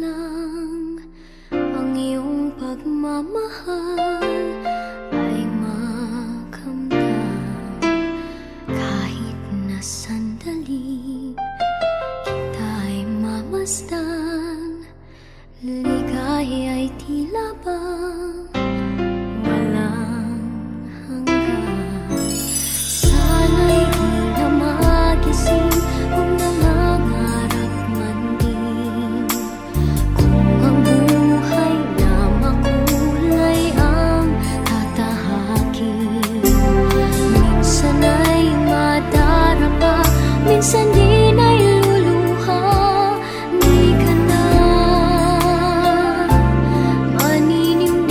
lang ang iyong pagmamahal ay makamdam. Kahit na sandali kita'y mamasdan, ligaya'y tila bang walang hanggan. Sana'y di na magising kung nangangarap man din, kung ang buhay na makulay ang tatahakin. Minsan ay madarapa, minsan din ay luluha. Di ka na maninindigan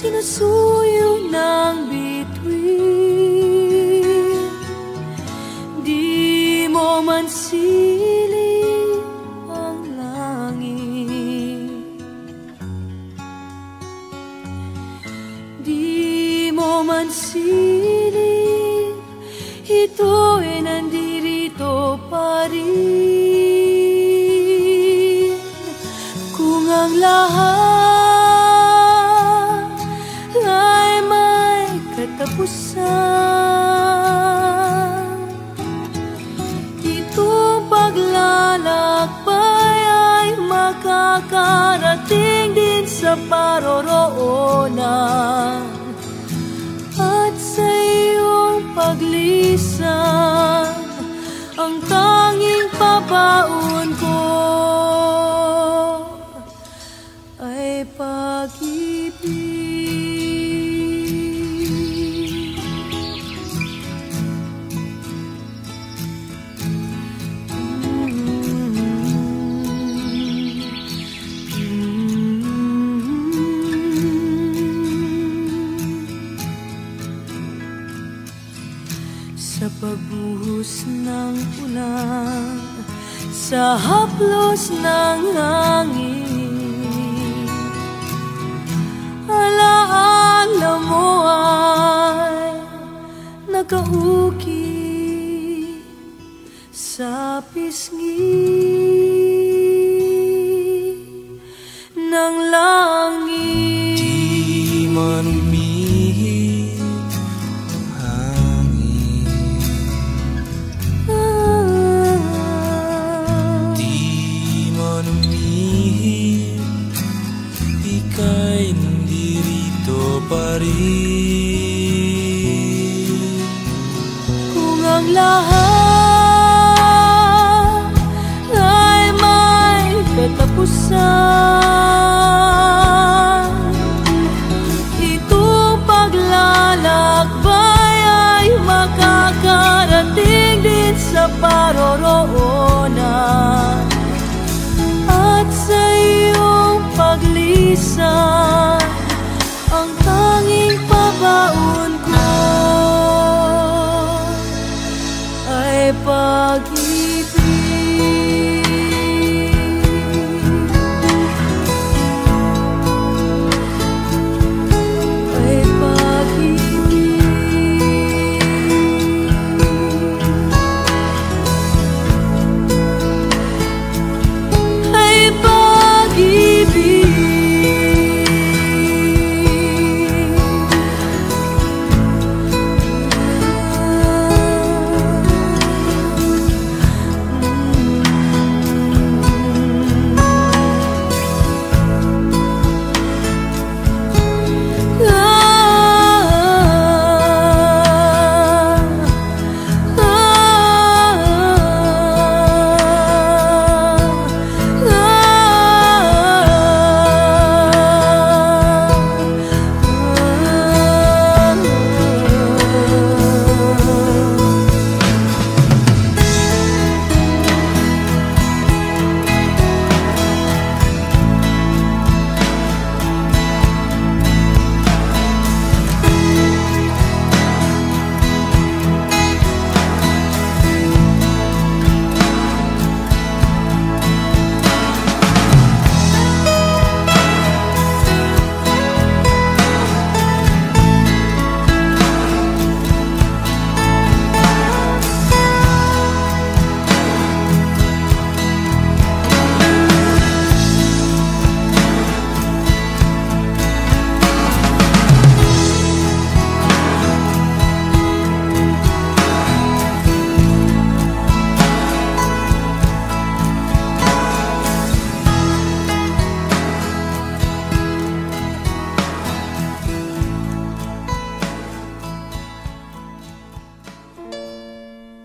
sinusuyo ng bituin. Di mo man siling ang langit, di mo man siling, ito'y nandirito pa rin. Kung ang lahat ay may katapusan, itong paglalakbay ay makakarating din sa paroroonan. At sa iyong paglisan, ang tanging pabaon ko ay pag-ibig. Sa pagbuhos ng ulan, sa haplos ng hangin, alaala mo ay nakauki sa pisngi ng langit. Di man umihip ang hangin, di man umihip, ika'y nandirito pa rin. Kung ang lahat ay may katapusan, itong paglalakbay ay makakarating din sa paroroonan. At sa iyong paglisan, ang tanging pabaon ko ay pag-ibig. Ay pag-ibig. Ay pag-ibig.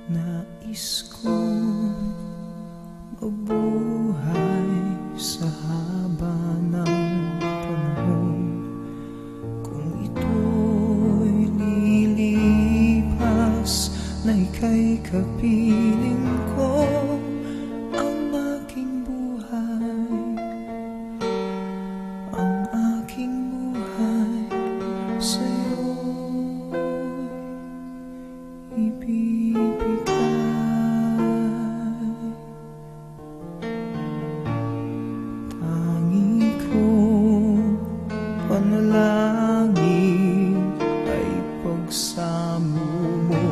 Nais kong mabuhay sa haba ng panahon. Kung ito'y lilipas, na ika'y kapiling ko. Ang aking buhay, ang aking buhay langit ay pagsamo mo.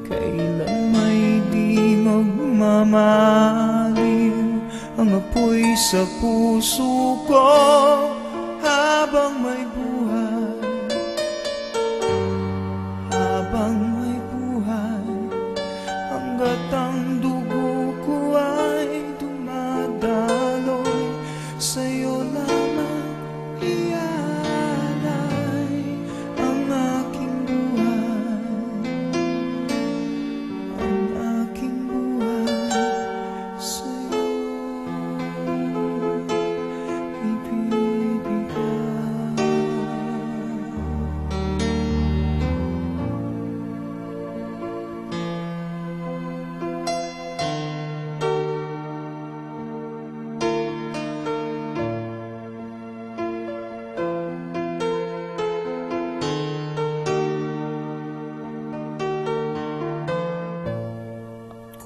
Kailan may di magmamaliw ang apoy sa puso ko habang may buhay. Habang may buhay, hanggat ang dugo ko ay dumadaloy, sa'yo lamang ialay ang aking buhay. Ang aking buhay sa'yo ibibigay.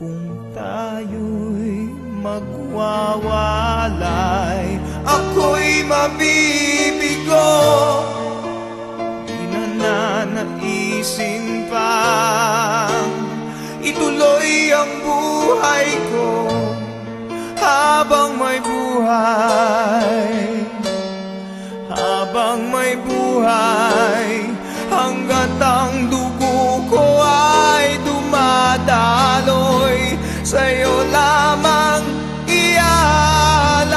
Kung tayo'y magwawalay, ako'y mabibigo. Di na nanaisin pang ituloy ang buhay ko habang may buhay. Habang may buhay, hanggat ang dugo ko ay dumadaloy, sa'yo lamang ialay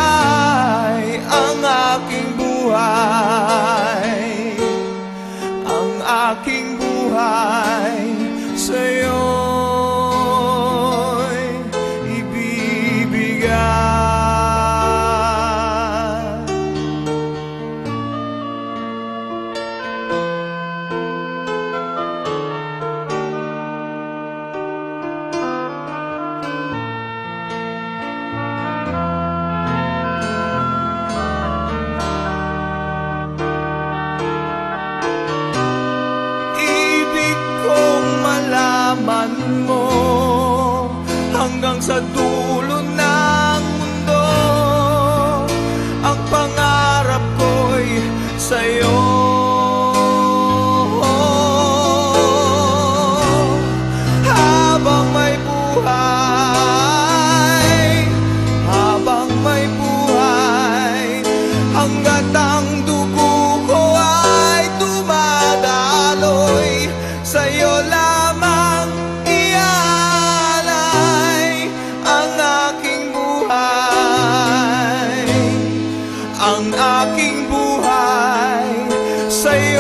ang aking buhay. Ang aking buhay sa'yo'y ibibigay. Malaman mo hanggang sa dulo ng mundo, ang pangarap ko'y sa'yo. Habang may buhay, habang may buhay, hanggat ang dugo ko ay dumadaloy, sa'yo lamang ialay ang aking buhay. Ang aking buhay sa'yo